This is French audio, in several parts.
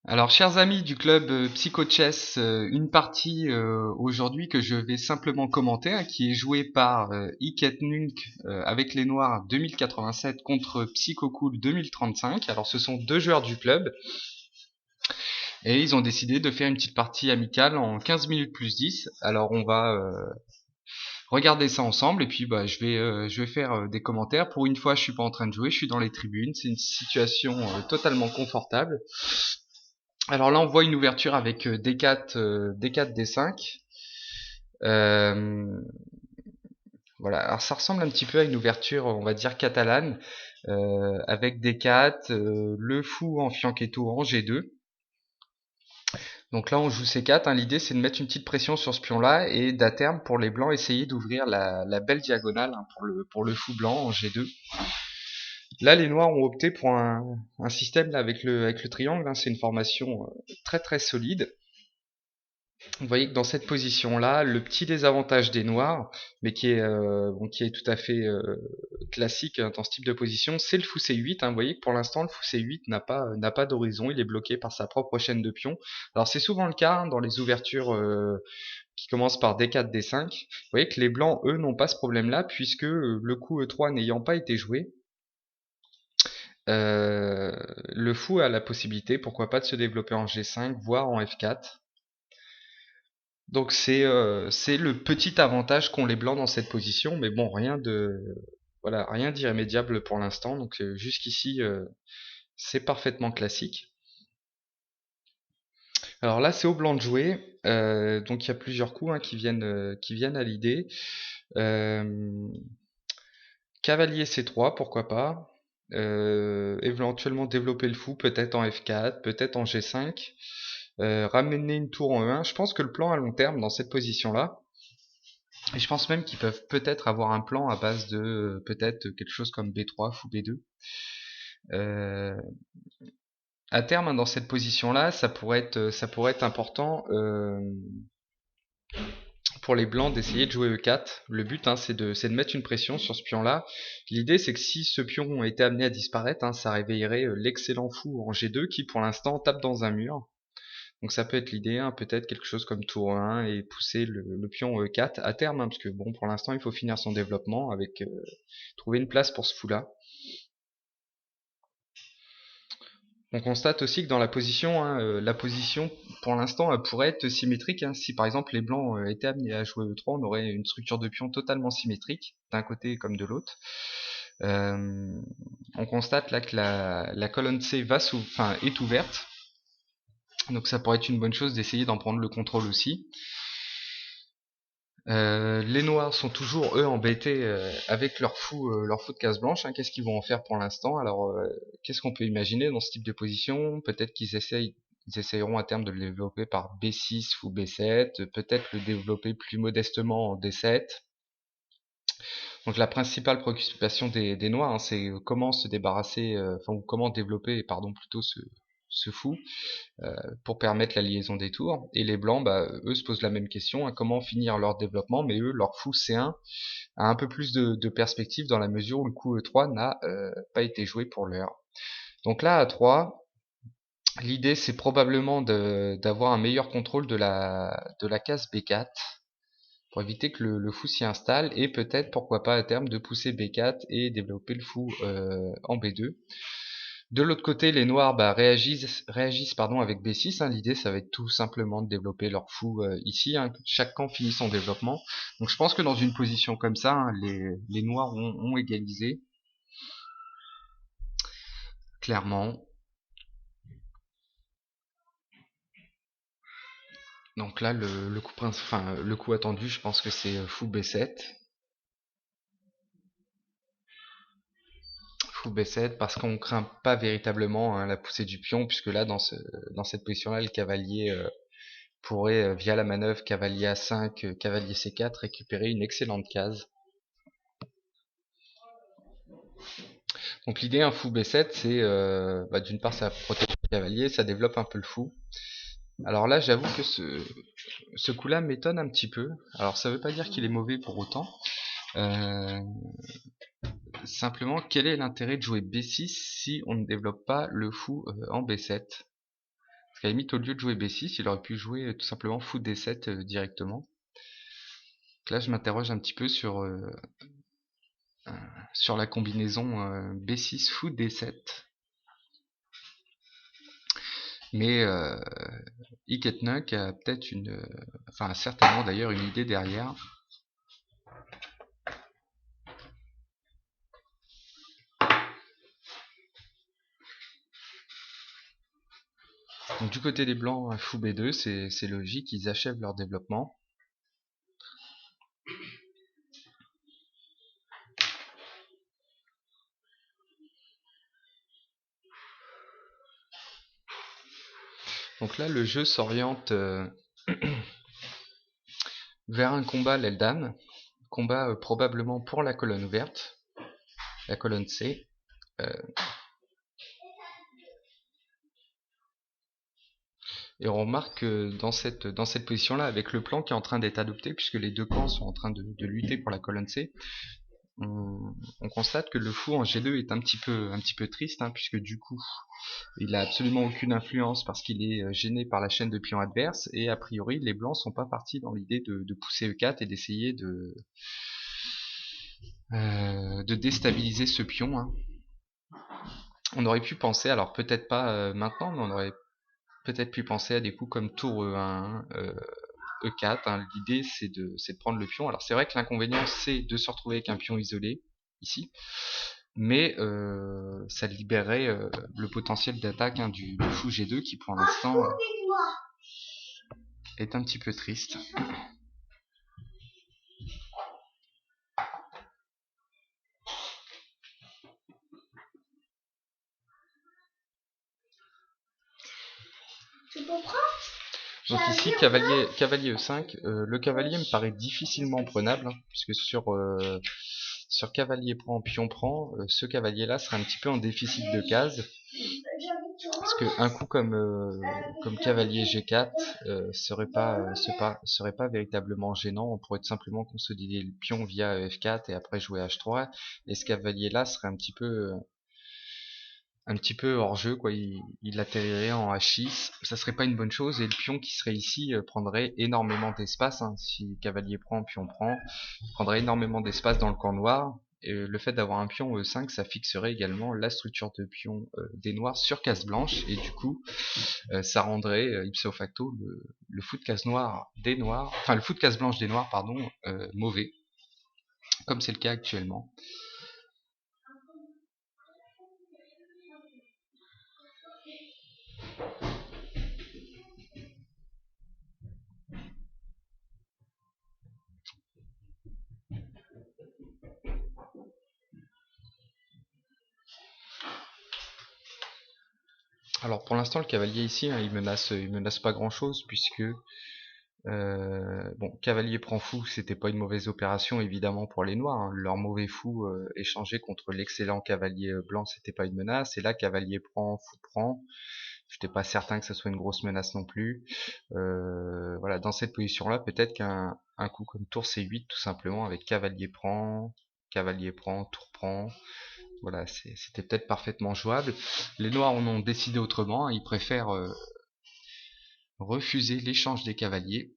Alors, chers amis du club Psycho Chess, une partie aujourd'hui que je vais simplement commenter, hein, qui est jouée par Iket Nunk avec les Noirs 2087 contre Psycho Cool 2035. Alors, ce sont deux joueurs du club et ils ont décidé de faire une petite partie amicale en 15 minutes plus 10. Alors, on va regarder ça ensemble et puis je vais faire des commentaires. Pour une fois, je suis pas en train de jouer, je suis dans les tribunes. C'est une situation totalement confortable. Alors là, on voit une ouverture avec D4, D4, D5. Euh, voilà. Alors ça ressemble un petit peu à une ouverture, on va dire catalane, avec D4, le fou en fianchetto en G2. Donc là, on joue C4. Hein. L'idée, c'est de mettre une petite pression sur ce pion-là et d'à terme, pour les blancs, essayer d'ouvrir la belle diagonale, hein, pour le fou blanc en G2. Là, les noirs ont opté pour un système là, avec le triangle. Hein. C'est une formation très très solide. Vous voyez que dans cette position-là, le petit désavantage des noirs, mais qui est tout à fait classique dans ce type de position, c'est le fou C8. Hein. Vous voyez que pour l'instant, le fou C8 n'a pas d'horizon, il est bloqué par sa propre chaîne de pions. Alors c'est souvent le cas hein, dans les ouvertures qui commencent par D4, D5. Vous voyez que les blancs, eux, n'ont pas ce problème-là, puisque le coup E3 n'ayant pas été joué, le fou a la possibilité, pourquoi pas, de se développer en G5, voire en F4. Donc c'est le petit avantage qu'ont les blancs dans cette position, mais bon, rien d'irrémédiable pour l'instant. Donc jusqu'ici, c'est parfaitement classique. Alors là, c'est au blanc de jouer. Donc il y a plusieurs coups hein, qui viennent à l'idée. Euh, Cavalier C3, pourquoi pas. Éventuellement développer le fou, peut-être en F4, peut-être en G5. Ramener une tour en E1. Je pense que le plan à long terme dans cette position-là, et je pense même qu'ils peuvent peut-être avoir un plan à base de peut-être quelque chose comme B3, fou B2. Euh, à terme, hein, dans cette position-là, ça pourrait être important pour les blancs d'essayer de jouer E4. Le but, hein, c'est de mettre une pression sur ce pion-là. L'idée, c'est que si ce pion était amené à disparaître, hein, ça réveillerait l'excellent fou en G2 qui, pour l'instant, tape dans un mur. Donc ça peut être l'idée, hein, peut-être quelque chose comme tour 1 et pousser le pion E4 à terme, hein, parce que bon, pour l'instant, il faut finir son développement avec trouver une place pour ce fou-là. On constate aussi que dans la position pour l'instant elle pourrait être symétrique. Hein. Si par exemple les blancs étaient amenés à jouer E3, on aurait une structure de pion totalement symétrique d'un côté comme de l'autre. Euh, on constate là que la colonne C est ouverte, donc ça pourrait être une bonne chose d'essayer d'en prendre le contrôle aussi. Les noirs sont toujours eux embêtés avec leur fou de case blanche. Hein. Qu'est-ce qu'ils vont en faire pour l'instant? Alors, qu'est-ce qu'on peut imaginer dans ce type de position? Peut-être ils essayeront à terme de le développer par B6 ou B7, peut-être le développer plus modestement en D7. Donc la principale préoccupation des noirs, hein, c'est comment se débarrasser, ou comment développer, pardon, plutôt ce fou pour permettre la liaison des tours. Et les blancs, bah, eux se posent la même question, hein, comment finir leur développement, mais eux, leur fou C1 a un peu plus de perspective dans la mesure où le coup E3 n'a pas été joué pour l'heure. Donc là, à 3, l'idée c'est probablement d'avoir un meilleur contrôle de la case B4 pour éviter que le fou s'y installe et peut-être pourquoi pas à terme de pousser B4 et développer le fou en B2. De l'autre côté, les noirs réagissent avec B6. Hein. L'idée, ça va être tout simplement de développer leur fou ici. Hein. Chaque camp finit son développement. Donc je pense que dans une position comme ça, hein, les noirs ont égalisé. Clairement. Donc là, le coup attendu, je pense que c'est fou B7. Fou B7 parce qu'on craint pas véritablement hein, la poussée du pion, puisque là, dans cette position-là, le cavalier pourrait, via la manœuvre cavalier A5, cavalier C4, récupérer une excellente case. Donc l'idée, un fou B7, c'est d'une part ça protège le cavalier, ça développe un peu le fou. Alors là, j'avoue que ce coup-là m'étonne un petit peu. Alors ça veut pas dire qu'il est mauvais pour autant. Euh, Simplement, quel est l'intérêt de jouer B6 si on ne développe pas le fou en B7? Parce qu'à la limite, au lieu de jouer B6, il aurait pu jouer tout simplement fou D7 directement. Donc là, je m'interroge un petit peu sur la combinaison B6 fou D7. Mais Iketnuk a peut-être enfin certainement d'ailleurs une idée derrière. Donc du côté des blancs, un fou B2, c'est logique, ils achèvent leur développement. Donc là, le jeu s'oriente vers un combat l'aile-dame. Combat probablement pour la colonne ouverte, la colonne C. Et on remarque que dans cette position-là, avec le plan qui est en train d'être adopté, puisque les deux camps sont en train de lutter pour la colonne C, on constate que le fou en G2 est un petit peu triste, hein, puisque du coup, il a absolument aucune influence parce qu'il est gêné par la chaîne de pions adverse, et a priori, les blancs sont pas partis dans l'idée de pousser E4 et d'essayer de déstabiliser ce pion. Hein. On aurait pu penser, alors peut-être pas maintenant, mais on aurait peut-être pu penser à des coups comme tour E1, E4. Hein. L'idée c'est de prendre le pion. Alors c'est vrai que l'inconvénient c'est de se retrouver avec un pion isolé ici, mais ça libérerait le potentiel d'attaque du fou G2 qui pour l'instant est un petit peu triste. Donc ici, cavalier E5, le cavalier me paraît difficilement prenable, hein, puisque sur cavalier prend, pion prend, ce cavalier-là serait un petit peu en déficit de cases. Parce que un coup comme cavalier G4 serait pas véritablement gênant. On pourrait tout simplement consolider le pion via F4 et après jouer H3. Et ce cavalier-là serait un petit peu hors jeu, quoi. Il atterrirait en H6, ça serait pas une bonne chose, et le pion qui serait ici prendrait énormément d'espace, hein. Si cavalier prend, pion prend, prendrait énormément d'espace dans le camp noir, et le fait d'avoir un pion E5, ça fixerait également la structure de pion des noirs sur case blanche, et du coup, ça rendrait ipso facto le fou de case noire des noirs, enfin le fou de case blanche des noirs, pardon, mauvais, comme c'est le cas actuellement. Alors pour l'instant le cavalier ici, hein, il menace pas grand chose puisque bon, cavalier prend fou, c'était pas une mauvaise opération évidemment pour les noirs. Hein. Leur mauvais fou échangé contre l'excellent cavalier blanc, c'était pas une menace. Et là, cavalier prend, fou prend. J'étais pas certain que ça soit une grosse menace non plus. Voilà, dans cette position-là, peut-être qu'un coup comme tour C8 tout simplement avec cavalier prend, tour prend. Voilà, c'était peut-être parfaitement jouable. Les noirs en ont décidé autrement. Hein. Ils préfèrent refuser l'échange des cavaliers.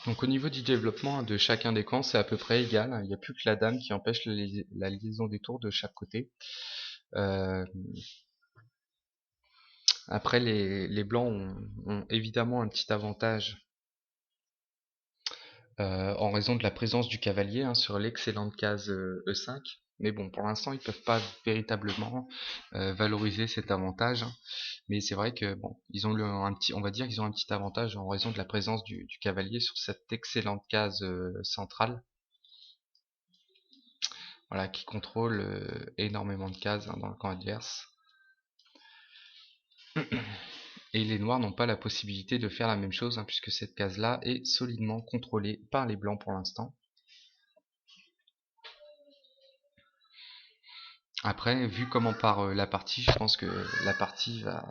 Donc au niveau du développement de chacun des camps, c'est à peu près égal. Il n'y a plus que la dame qui empêche la liaison des tours de chaque côté. Euh, Après, les blancs ont évidemment un petit avantage en raison de la présence du cavalier hein, sur l'excellente case E5. Mais bon, pour l'instant, ils peuvent pas véritablement valoriser cet avantage. Hein. Mais c'est vrai que bon, ils ont on va dire qu'ils ont un petit avantage en raison de la présence du cavalier sur cette excellente case centrale. Voilà, qui contrôle énormément de cases hein, dans le camp adverse. Et les noirs n'ont pas la possibilité de faire la même chose, hein, puisque cette case-là est solidement contrôlée par les blancs pour l'instant. Après, vu comment part la partie, je pense que la partie va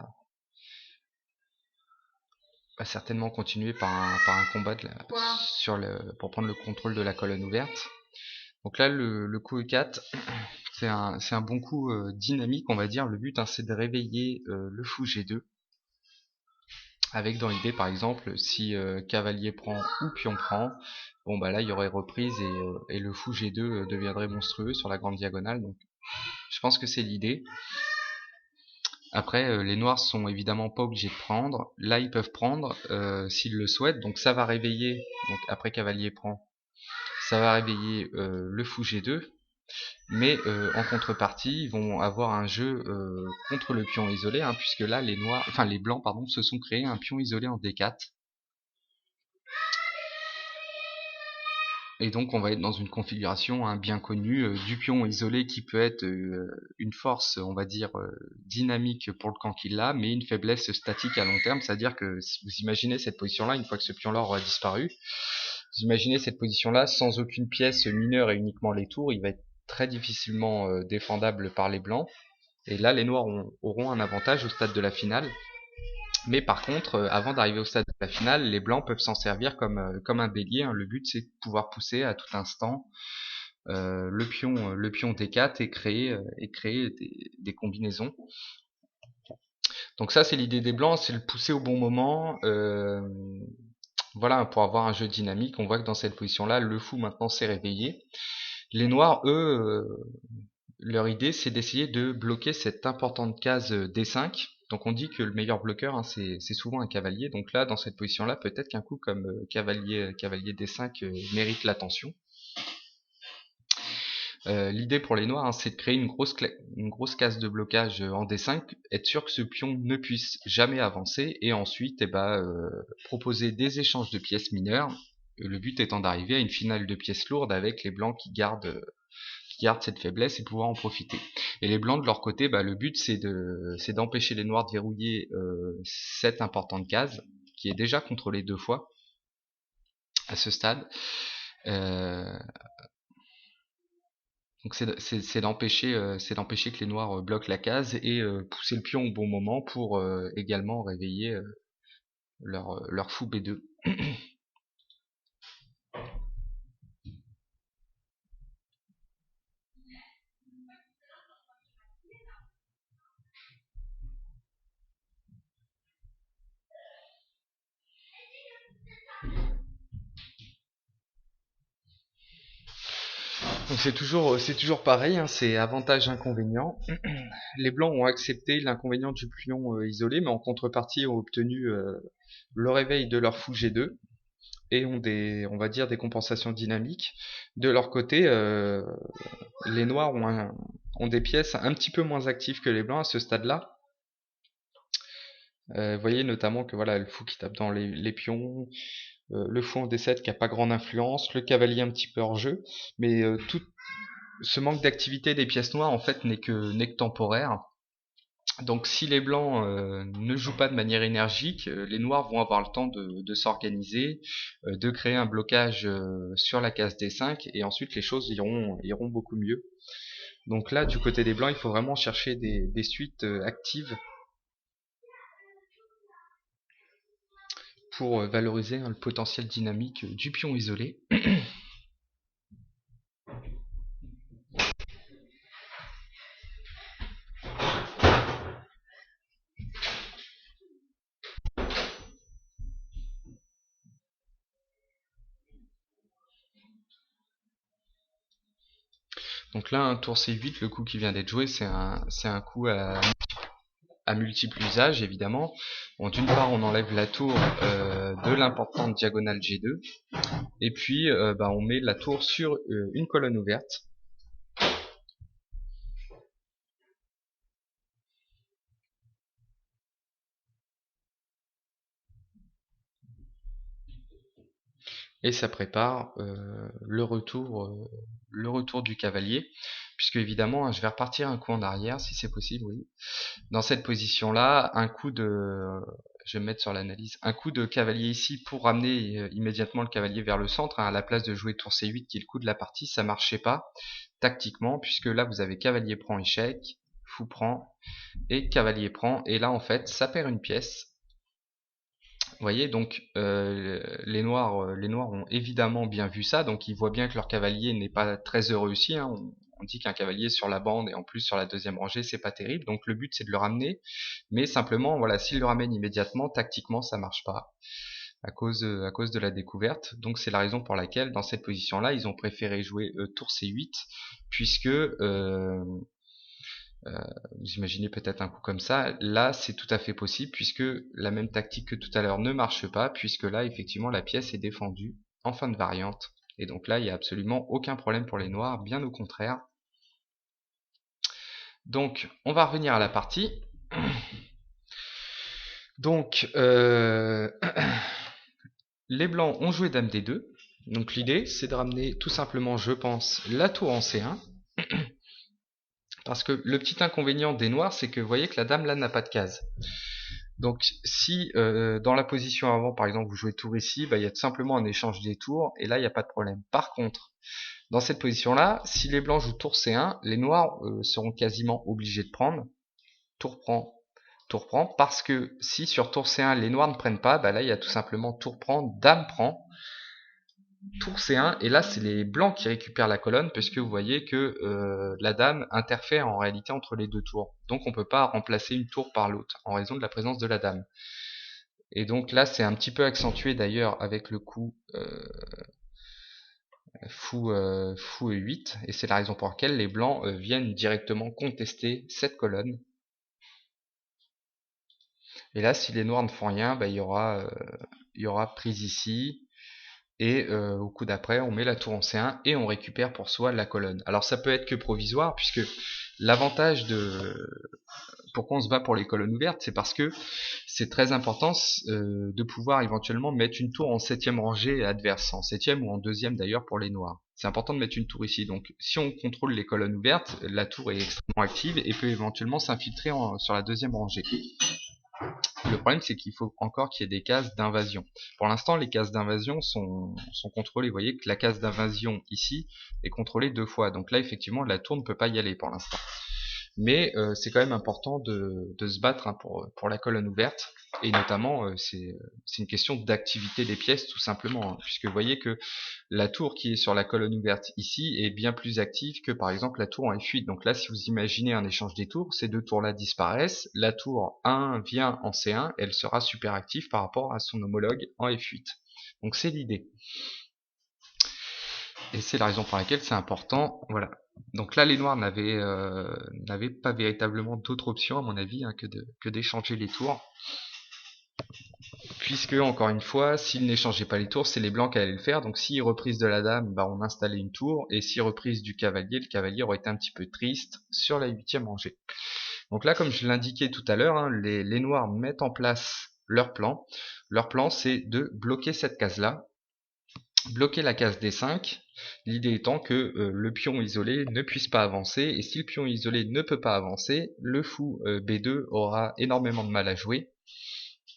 certainement continuer par un combat pour prendre le contrôle de la colonne ouverte. Donc là, le coup E4, c'est un bon coup dynamique, on va dire. Le but, hein, c'est de réveiller le fou G2. Avec dans l'idée, par exemple, si cavalier prend ou pion prend, bon bah là, il y aurait reprise et le fou G2 deviendrait monstrueux sur la grande diagonale. Donc je pense que c'est l'idée. Après, les noirs sont évidemment pas obligés de prendre. Là, ils peuvent prendre s'ils le souhaitent. Donc ça va réveiller, donc après cavalier prend, ça va réveiller le fou G2. Mais en contrepartie, ils vont avoir un jeu contre le pion isolé, hein, puisque là, les blancs, pardon, se sont créés un pion isolé en D4. Et donc on va être dans une configuration bien connue du pion isolé qui peut être une force, on va dire, dynamique pour le camp qu'il a, mais une faiblesse statique à long terme, c'est-à-dire que si vous imaginez cette position-là, une fois que ce pion-là aura disparu, vous imaginez cette position-là sans aucune pièce mineure et uniquement les tours, il va être très difficilement défendable par les blancs, et là les noirs auront un avantage au stade de la finale. Mais par contre, avant d'arriver au stade de la finale, les blancs peuvent s'en servir comme un bélier, hein. Le but, c'est de pouvoir pousser à tout instant le pion D4 et créer des combinaisons. Donc ça, c'est l'idée des blancs, c'est le pousser au bon moment. Voilà, pour avoir un jeu dynamique. On voit que dans cette position-là, le fou maintenant s'est réveillé. Les noirs, eux, leur idée, c'est d'essayer de bloquer cette importante case D5. Donc on dit que le meilleur bloqueur, hein, c'est souvent un cavalier. Donc là, dans cette position-là, peut-être qu'un coup comme cavalier D5 mérite l'attention. L'idée pour les noirs, hein, c'est de créer une grosse case de blocage en D5, être sûr que ce pion ne puisse jamais avancer, et ensuite proposer des échanges de pièces mineures, le but étant d'arriver à une finale de pièces lourdes avec les blancs qui gardent cette faiblesse et pouvoir en profiter. Et les blancs de leur côté, le but c'est d'empêcher les noirs de verrouiller cette importante case, qui est déjà contrôlée 2 fois à ce stade. Donc c'est d'empêcher que les noirs bloquent la case et pousser le pion au bon moment pour également réveiller leur fou B2. Donc c'est toujours pareil, hein, c'est avantage-inconvénient. Les blancs ont accepté l'inconvénient du pion isolé, mais en contrepartie ont obtenu le réveil de leur fou G2 et on va dire des compensations dynamiques. De leur côté, les noirs ont des pièces un petit peu moins actives que les blancs à ce stade-là. Vous voyez notamment que voilà, le fou qui tape dans les pions, le fou en D7 qui a pas grande influence, le cavalier un petit peu hors jeu, mais tout ce manque d'activité des pièces noires en fait n'est que temporaire. Donc si les blancs ne jouent pas de manière énergique, les noirs vont avoir le temps de s'organiser, de créer un blocage sur la case D5, et ensuite les choses iront beaucoup mieux. Donc là, du côté des blancs, il faut vraiment chercher des suites actives pour valoriser le potentiel dynamique du pion isolé. Donc là, un tour C8, le coup qui vient d'être joué, c'est un coup à multiples usages, évidemment. Bon, d'une part, on enlève la tour de l'importante diagonale G2, et puis on met la tour sur une colonne ouverte. Et ça prépare le retour du cavalier, puisque évidemment, je vais repartir un coup en arrière, si c'est possible, oui. Dans cette position-là, je vais me mettre sur l'analyse. Un coup de cavalier ici pour ramener immédiatement le cavalier vers le centre, hein, à la place de jouer tour C8 qui est le coup de la partie, ça marchait pas tactiquement, puisque là vous avez cavalier prend échec, fou prend et cavalier prend, et là en fait ça perd une pièce. Vous voyez, donc les noirs ont évidemment bien vu ça, donc ils voient bien que leur cavalier n'est pas très heureux ici, hein. On dit qu'un cavalier sur la bande et en plus sur la deuxième rangée, c'est pas terrible, donc le but c'est de le ramener, mais simplement, voilà, s'il le ramène immédiatement, tactiquement ça marche pas, à cause de la découverte, donc c'est la raison pour laquelle, dans cette position-là, ils ont préféré jouer tour C8, puisque vous imaginez peut-être un coup comme ça, là c'est tout à fait possible puisque la même tactique que tout à l'heure ne marche pas, puisque là effectivement la pièce est défendue en fin de variante, et donc là il n'y a absolument aucun problème pour les noirs, bien au contraire. Donc on va revenir à la partie. Donc les blancs ont joué dame D2, donc l'idée c'est de ramener tout simplement, je pense, la tour en C1. Parce que le petit inconvénient des noirs, c'est que vous voyez que la dame là n'a pas de case. Donc si dans la position avant, par exemple, vous jouez tour ici, bah, il y a tout simplement un échange des tours, et là il n'y a pas de problème. Par contre, dans cette position-là, si les blancs jouent tour C1, les noirs seront quasiment obligés de prendre. Tour prend, parce que si sur tour C1 les noirs ne prennent pas, bah là il y a tout simplement tour prend, dame prend, tour C1, et là c'est les blancs qui récupèrent la colonne, puisque vous voyez que la dame interfère en réalité entre les deux tours. Donc on ne peut pas remplacer une tour par l'autre, en raison de la présence de la dame. Et donc là c'est un petit peu accentué d'ailleurs avec le coup fou E8, et c'est la raison pour laquelle les blancs viennent directement contester cette colonne. Et là si les noirs ne font rien, bah, il y aura prise ici, et au coup d'après on met la tour en C1 et on récupère pour soi la colonne. Alors ça peut être que provisoire, puisque l'avantage pourquoi on se bat pour les colonnes ouvertes, c'est parce que c'est très important de pouvoir éventuellement mettre une tour en 7ème rangée adverse, en 7ème ou en 2ème d'ailleurs pour les noirs. C'est important de mettre une tour ici, donc si on contrôle les colonnes ouvertes, la tour est extrêmement active et peut éventuellement s'infiltrer sur la 2ème rangée. Le problème, c'est qu'il faut encore qu'il y ait des cases d'invasion. Pour l'instant, les cases d'invasion sont contrôlées. Vous voyez que la case d'invasion ici est contrôlée 2 fois. Donc là, effectivement, la tour ne peut pas y aller pour l'instant. Mais c'est quand même important de se battre, hein, pour la colonne ouverte. Et notamment, c'est une question d'activité des pièces, tout simplement, hein, puisque vous voyez que la tour qui est sur la colonne ouverte ici est bien plus active que par exemple la tour en F8. Donc là, si vous imaginez un échange des tours, ces deux tours là disparaissent, la tour 1 vient en C1, elle sera super active par rapport à son homologue en F8. Donc c'est l'idée. Et c'est la raison pour laquelle c'est important. Voilà. Donc là, les noirs n'avaient pas véritablement d'autre option, à mon avis, hein, que d'échanger les tours. Puisque, encore une fois, s'ils n'échangeaient pas les tours, c'est les blancs qui allaient le faire. Donc si reprise de la dame, bah, on installait une tour. Et si reprise du cavalier, le cavalier aurait été un petit peu triste sur la 8ème rangée. Donc là, comme je l'indiquais tout à l'heure, hein, les noirs mettent en place leur plan. Leur plan, c'est de bloquer cette case-là. Bloquer la case D5, l'idée étant que le pion isolé ne puisse pas avancer, et si le pion isolé ne peut pas avancer, le fou B2 aura énormément de mal à jouer.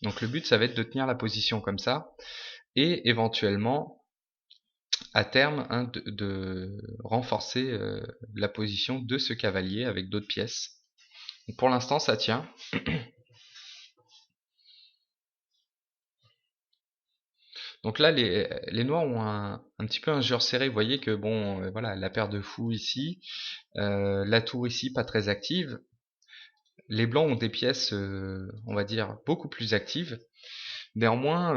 Donc le but, ça va être de tenir la position comme ça, et éventuellement, à terme, hein, de renforcer la position de ce cavalier avec d'autres pièces. Donc pour l'instant, ça tient. Donc là, les noirs ont un petit peu un jeu resserré. Vous voyez que bon, voilà, la paire de fous ici, la tour ici pas très active. Les blancs ont des pièces, on va dire, beaucoup plus actives. Néanmoins,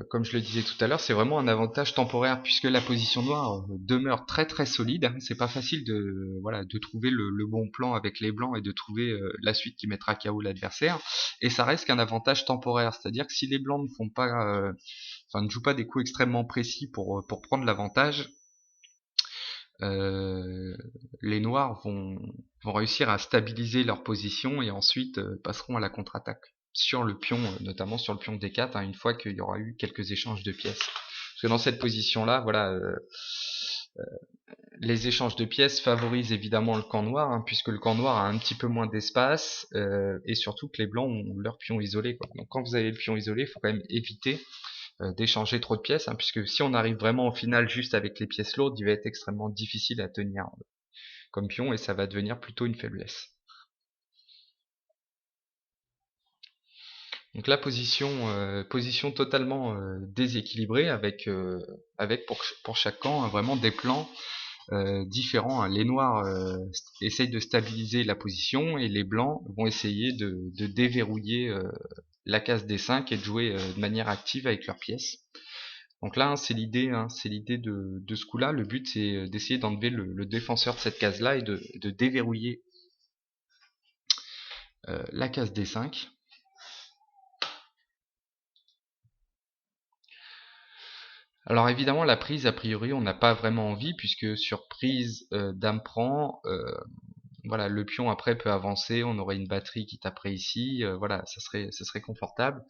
comme je le disais tout à l'heure, c'est vraiment un avantage temporaire puisque la position noire demeure très très solide. C'est pas facile de trouver le bon plan avec les blancs et de trouver la suite qui mettra KO l'adversaire. Et ça reste qu'un avantage temporaire, c'est-à-dire que si les blancs ne jouent pas des coups extrêmement précis pour prendre l'avantage, les noirs vont réussir à stabiliser leur position et ensuite passeront à la contre-attaque sur le pion, notamment sur le pion D4, hein, une fois qu'il y aura eu quelques échanges de pièces. Parce que dans cette position-là, voilà, les échanges de pièces favorisent évidemment le camp noir, hein, puisque le camp noir a un petit peu moins d'espace, et surtout que les blancs ont leur pion isolé, quoi. Donc quand vous avez le pion isolé, il faut quand même éviter d'échanger trop de pièces, hein, puisque si on arrive vraiment au final juste avec les pièces lourdes, il va être extrêmement difficile à tenir comme pion, et ça va devenir plutôt une faiblesse. Donc la position totalement déséquilibrée, avec pour chaque camp, hein, vraiment des plans différents, hein. Les noirs essayent de stabiliser la position, et les blancs vont essayer de déverrouiller la case D5 et de jouer de manière active avec leurs pièces. Donc là, hein, c'est l'idée de ce coup-là. Le but, c'est d'essayer d'enlever le défenseur de cette case-là et de déverrouiller la case D5. Alors évidemment, la prise, a priori, on n'a pas vraiment envie, puisque sur prise dame prend, voilà, le pion après peut avancer, on aurait une batterie qui taperait ici, voilà, ça serait confortable.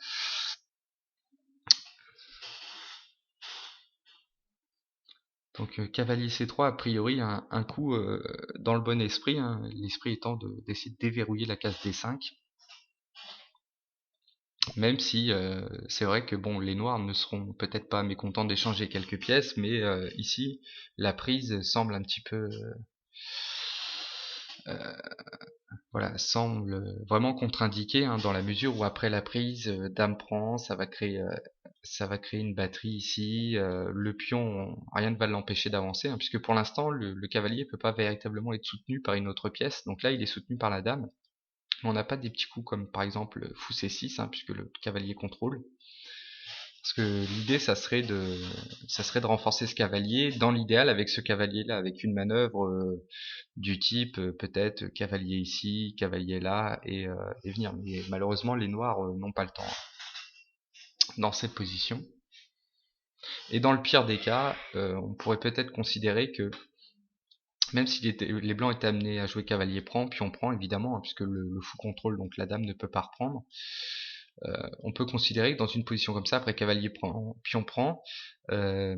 Donc cavalier C3, a priori, un coup dans le bon esprit, hein, l'esprit étant d'essayer de déverrouiller la case D5. Même si c'est vrai que bon, les noirs ne seront peut-être pas mécontents d'échanger quelques pièces, mais ici, la prise semble un petit peu... voilà, semble vraiment contre-indiquée, hein, dans la mesure où après la prise, dame prend, ça va créer une batterie ici, le pion, rien ne va l'empêcher d'avancer, hein, puisque pour l'instant, le cavalier peut pas véritablement être soutenu par une autre pièce, donc là il est soutenu par la dame. On n'a pas des petits coups comme par exemple fou C6, hein, puisque le cavalier contrôle. Parce que l'idée, ça serait de renforcer ce cavalier, dans l'idéal avec ce cavalier-là, avec une manœuvre du type peut-être cavalier ici, cavalier là, et venir. Mais malheureusement, les noirs n'ont pas le temps dans cette position. Et dans le pire des cas, on pourrait peut-être considérer que même si les blancs étaient amenés à jouer cavalier prend, pion prend évidemment, hein, puisque le fou contrôle, donc la dame ne peut pas reprendre, on peut considérer que dans une position comme ça, après cavalier prend, pion prend, euh,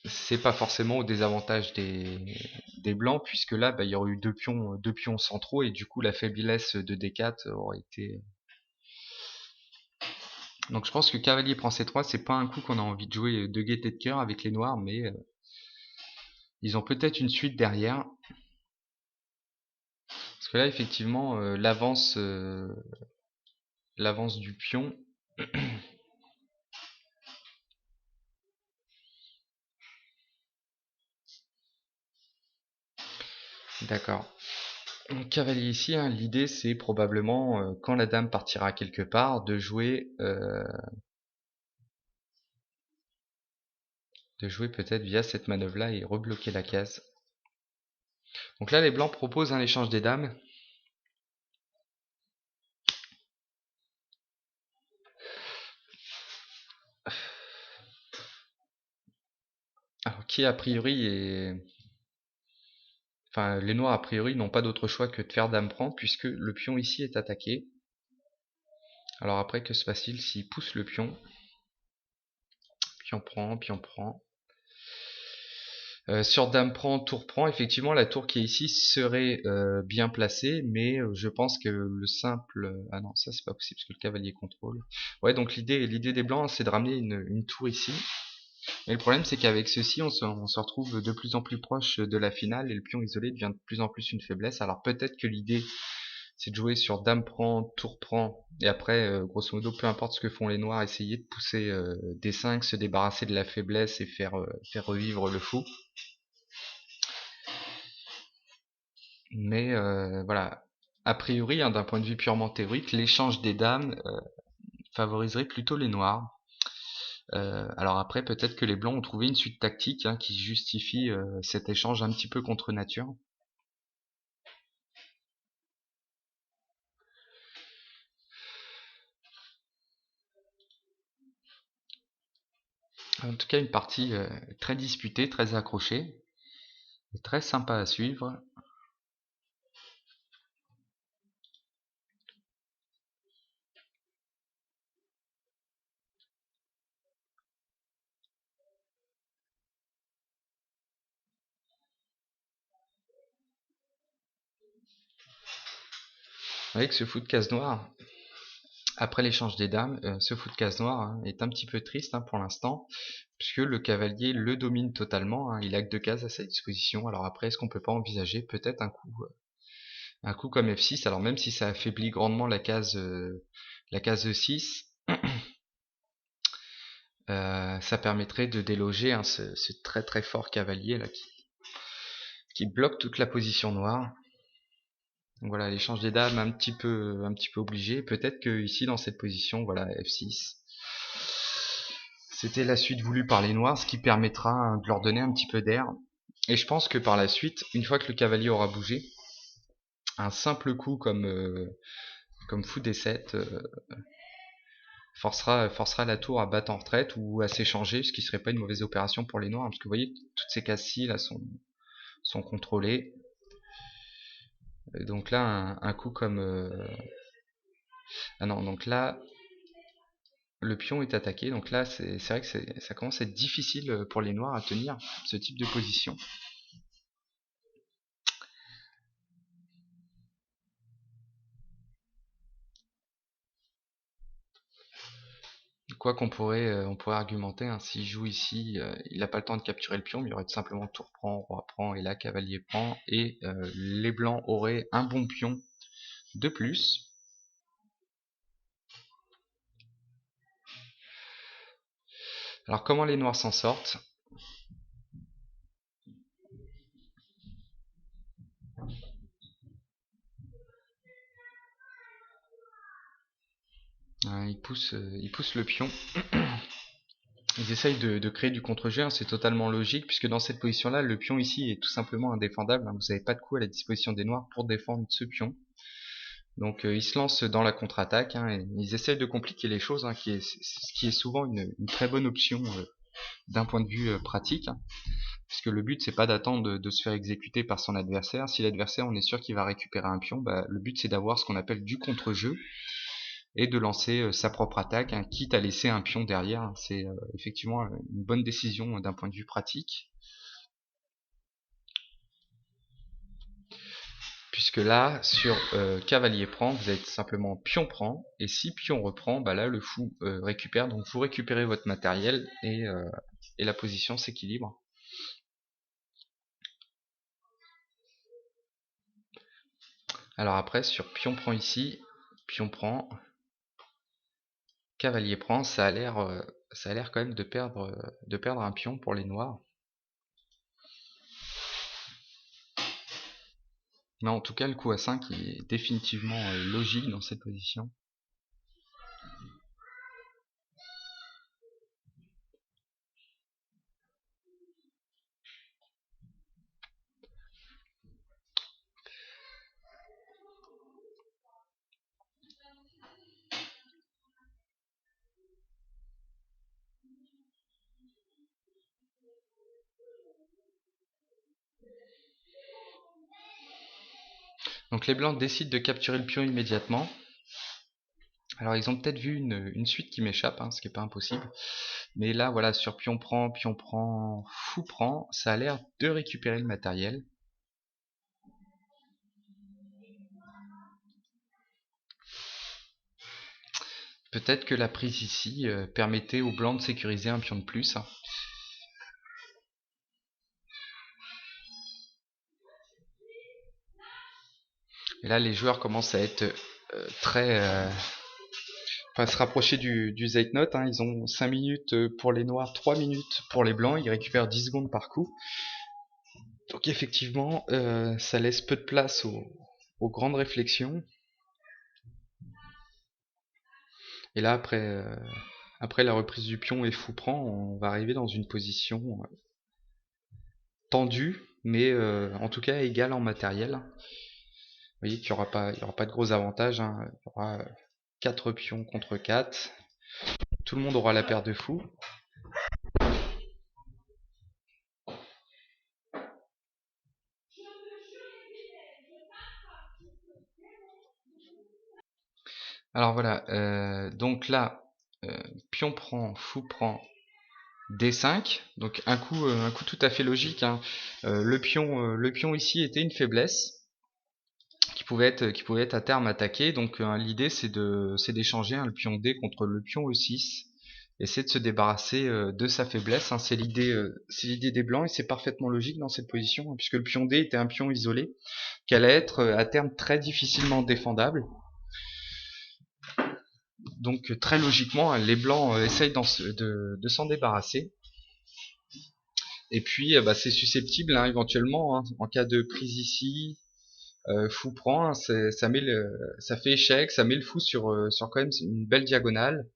c'est pas forcément au désavantage des blancs, puisque là, bah, il y aurait eu deux pions centraux, et du coup la faiblesse de D4 aurait été... Donc je pense que cavalier prend C3, c'est pas un coup qu'on a envie de jouer de gaieté de cœur avec les noirs, mais ils ont peut-être une suite derrière. Parce que là, effectivement, l'avance du pion... D'accord. Donc, cavalier ici, hein, l'idée c'est probablement, quand la dame partira quelque part, de jouer peut-être via cette manœuvre là et rebloquer la case. Donc là, les blancs proposent un échange des dames. Alors qui a priori est... Enfin, les noirs a priori n'ont pas d'autre choix que de faire dame prend, puisque le pion ici est attaqué. Alors après, que se passe-t-il s'il pousse le pion? Pion prend, pion prend. Sur dame prend, tour prend, effectivement la tour qui est ici serait bien placée, mais je pense que le simple... Ah non, ça c'est pas possible parce que le cavalier contrôle. Ouais, donc l'idée des blancs, c'est de ramener une tour ici. Mais le problème, c'est qu'avec ceci, on se retrouve de plus en plus proche de la finale, et le pion isolé devient de plus en plus une faiblesse. Alors peut-être que l'idée, c'est de jouer sur dame prend, tour prend, et après, grosso modo, peu importe ce que font les noirs, essayer de pousser D5, se débarrasser de la faiblesse et faire revivre le fou. Mais voilà, a priori, hein, d'un point de vue purement théorique, l'échange des dames favoriserait plutôt les noirs. Alors après, peut-être que les blancs ont trouvé une suite tactique, hein, qui justifie cet échange un petit peu contre nature. En tout cas, une partie très disputée, très accrochée, et très sympa à suivre. Avec ce fou de case noire, après l'échange des dames, ce fou de case noire est un petit peu triste pour l'instant, puisque le cavalier le domine totalement, il a que 2 cases à sa disposition. Alors après, est-ce qu'on peut pas envisager peut-être un coup comme F6, alors même si ça affaiblit grandement la case E6, ça permettrait de déloger ce très très fort cavalier là qui bloque toute la position noire. Donc voilà, l'échange des dames un petit peu obligé. Peut-être que ici dans cette position, voilà, F6, c'était la suite voulue par les noirs, ce qui permettra de leur donner un petit peu d'air. Et je pense que par la suite, une fois que le cavalier aura bougé, un simple coup comme fou D7 forcera la tour à battre en retraite ou à s'échanger, ce qui serait pas une mauvaise opération pour les noirs, parce que vous voyez, toutes ces cases-ci là sont contrôlées. Et donc là, un coup comme... Ah non, donc là, le pion est attaqué, donc là c'est vrai que ça commence à être difficile pour les noirs à tenir ce type de position. Quoi qu'on pourrait, on pourrait argumenter, s'il joue ici, il n'a pas le temps de capturer le pion, mais il aurait tout simplement tour prend, roi prend, et là cavalier prend, et les blancs auraient un bon pion de plus. Alors comment les noirs s'en sortent? Ils poussent le pion. Ils essayent de créer du contre-jeu, c'est totalement logique, puisque dans cette position-là, le pion ici est tout simplement indéfendable. Vous n'avez pas de coup à la disposition des noirs pour défendre ce pion. Donc ils se lancent dans la contre-attaque, et ils essayent de compliquer les choses, ce qui est souvent une très bonne option d'un point de vue pratique, puisque le but c'est pas d'attendre de se faire exécuter par son adversaire. Si l'adversaire on est sûr qu'il va récupérer un pion, le but c'est d'avoir ce qu'on appelle du contre-jeu, et de lancer sa propre attaque, quitte à laisser un pion derrière. C'est effectivement une bonne décision d'un point de vue pratique. Puisque là, sur cavalier prend, vous avez simplement pion prend, et si pion reprend, là le fou récupère, donc vous récupérez votre matériel, et la position s'équilibre. Alors après, sur pion prend ici, pion prend, cavalier prend, ça a l'air quand même de perdre un pion pour les noirs. Mais en tout cas, le coup à 5 est définitivement logique dans cette position. Donc les blancs décident de capturer le pion immédiatement. Alors ils ont peut-être vu une suite qui m'échappe, ce qui n'est pas impossible. Mais là, voilà, sur pion prend, fou prend, ça a l'air de récupérer le matériel. Peut-être que la prise ici permettait aux blancs de sécuriser un pion de plus. Et là, les joueurs commencent à être à se rapprocher du Zeitnot. Ils ont 5 minutes pour les noirs, 3 minutes pour les blancs. Ils récupèrent 10 secondes par coup. Donc effectivement, ça laisse peu de place aux grandes réflexions. Et là, après la reprise du pion et fou prend, on va arriver dans une position tendue, mais en tout cas égale en matériel. Vous voyez qu'il n'y aura pas de gros avantages. Il y aura 4 pions contre 4. Tout le monde aura la paire de fous. Alors voilà, donc là, pion prend, fou prend, D5, donc un coup tout à fait logique. Le pion ici était une faiblesse, qui pouvait être à terme attaqué. Donc l'idée c'est d'échanger le pion D contre le pion E6, et c'est de se débarrasser de sa faiblesse. C'est l'idée des blancs, et c'est parfaitement logique dans cette position, puisque le pion D était un pion isolé qui allait être à terme très difficilement défendable. Donc très logiquement, les blancs essayent de s'en débarrasser. Et puis c'est susceptible éventuellement, en cas de prise ici, fou prend, ça fait échec, ça met le fou sur quand même une belle diagonale.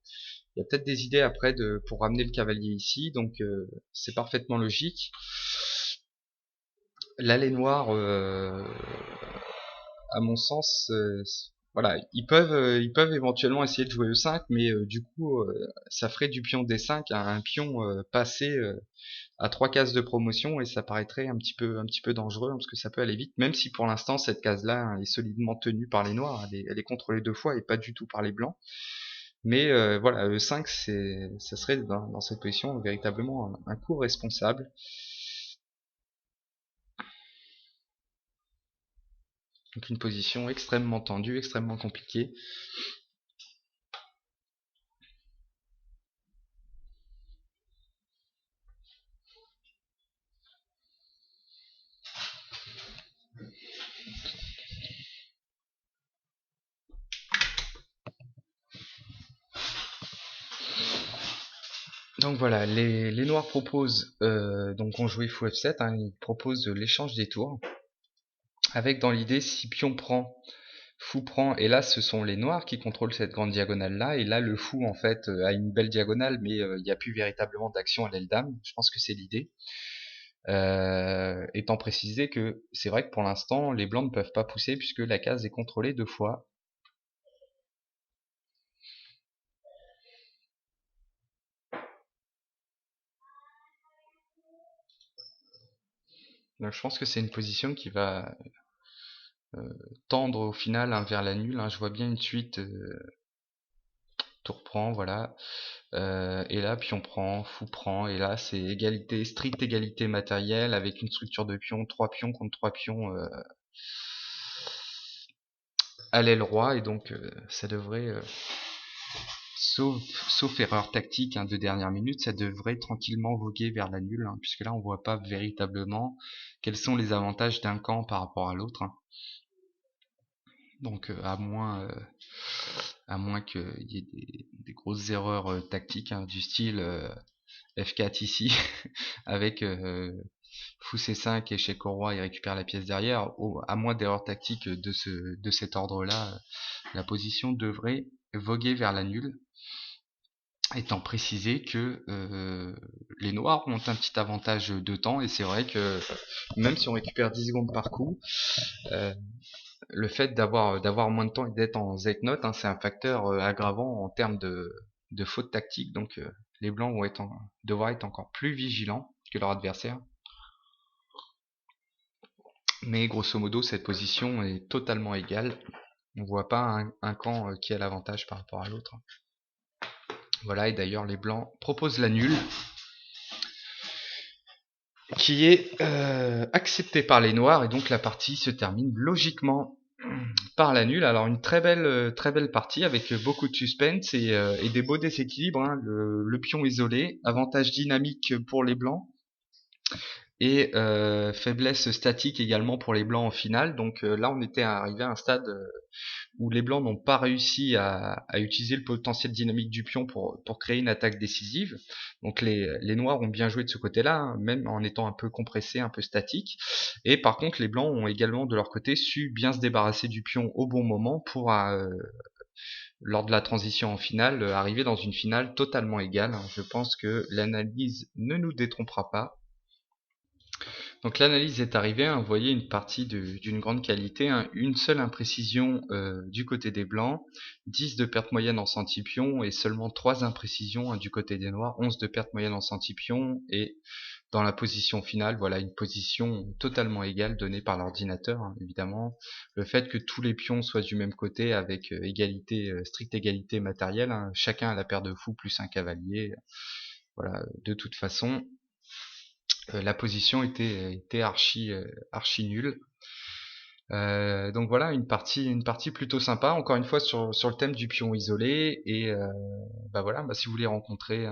Il y a peut-être des idées après pour ramener le cavalier ici, donc c'est parfaitement logique. Là, les noirs, à mon sens, voilà, ils peuvent éventuellement essayer de jouer E5, mais du coup, ça ferait du pion D5 un pion passé à 3 cases de promotion, et ça paraîtrait un petit peu dangereux, parce que ça peut aller vite, même si pour l'instant cette case-là est solidement tenue par les noirs, elle est contrôlée 2 fois et pas du tout par les blancs. Mais voilà, E5, ça serait dans cette position véritablement un coup responsable. Donc une position extrêmement tendue, extrêmement compliquée. Donc voilà, les noirs proposent, donc on jouait fou F7, ils proposent l'échange des tours, avec dans l'idée si pion prend, fou prend, et là ce sont les noirs qui contrôlent cette grande diagonale là, et là le fou en fait a une belle diagonale, mais il n'y a plus véritablement d'action à l'aile dame. Je pense que c'est l'idée. Étant précisé que c'est vrai que pour l'instant les blancs ne peuvent pas pousser puisque la case est contrôlée 2 fois. Donc je pense que c'est une position qui va tendre au final vers la nulle. Je vois bien une suite tour prend, voilà. Et là pion prend, fou prend, et là c'est égalité, stricte égalité matérielle, avec une structure de pions, 3 pions contre 3 pions à l'aile roi, et donc ça devrait, sauf erreur tactique de dernière minute, ça devrait tranquillement voguer vers la nulle, puisque là on voit pas véritablement quels sont les avantages d'un camp par rapport à l'autre. Donc à moins qu'il y ait des grosses erreurs tactiques, du style F4 ici avec fou C5 et chez Roi il récupère la pièce derrière. À moins d'erreurs tactiques de cet ordre-là, la position devrait voguer vers la nulle, étant précisé que les noirs ont un petit avantage de temps, et c'est vrai que même si on récupère 10 secondes par coup, le fait d'avoir moins de temps et d'être en Zeitnot, c'est un facteur aggravant en termes de faute tactique. Donc les blancs vont devoir être encore plus vigilants que leur adversaire. Mais grosso modo, cette position est totalement égale. On voit pas un camp qui a l'avantage par rapport à l'autre. Voilà, et d'ailleurs les blancs proposent la nulle, qui est acceptée par les noirs, et donc la partie se termine logiquement par la nulle. Alors une très belle partie avec beaucoup de suspense et des beaux déséquilibres. Le pion isolé, avantage dynamique pour les blancs, et faiblesse statique également pour les blancs en finale. Donc là on était arrivé à un stade où les blancs n'ont pas réussi à utiliser le potentiel dynamique du pion pour créer une attaque décisive. Donc les noirs ont bien joué de ce côté-là, même en étant un peu compressés, un peu statiques. Et par contre les blancs ont également de leur côté su bien se débarrasser du pion au bon moment pour lors de la transition en finale, arriver dans une finale totalement égale. Je pense que l'analyse ne nous détrompera pas. Donc l'analyse est arrivée, vous voyez une partie d'une grande qualité, une seule imprécision du côté des blancs, 10 de perte moyenne en centipion, et seulement 3 imprécisions du côté des noirs, 11 de perte moyenne en centipion, et dans la position finale, voilà une position totalement égale donnée par l'ordinateur, évidemment. Le fait que tous les pions soient du même côté avec stricte égalité matérielle, chacun a la paire de fous plus un cavalier, voilà, de toute façon la position était archi nulle. Donc voilà, une partie plutôt sympa, encore une fois sur le thème du pion isolé. Et bah voilà, bah si vous voulez rencontrer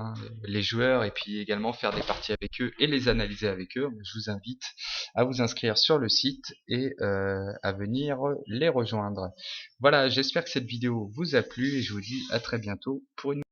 les joueurs et puis également faire des parties avec eux et les analyser avec eux, je vous invite à vous inscrire sur le site et à venir les rejoindre. Voilà, j'espère que cette vidéo vous a plu et je vous dis à très bientôt pour une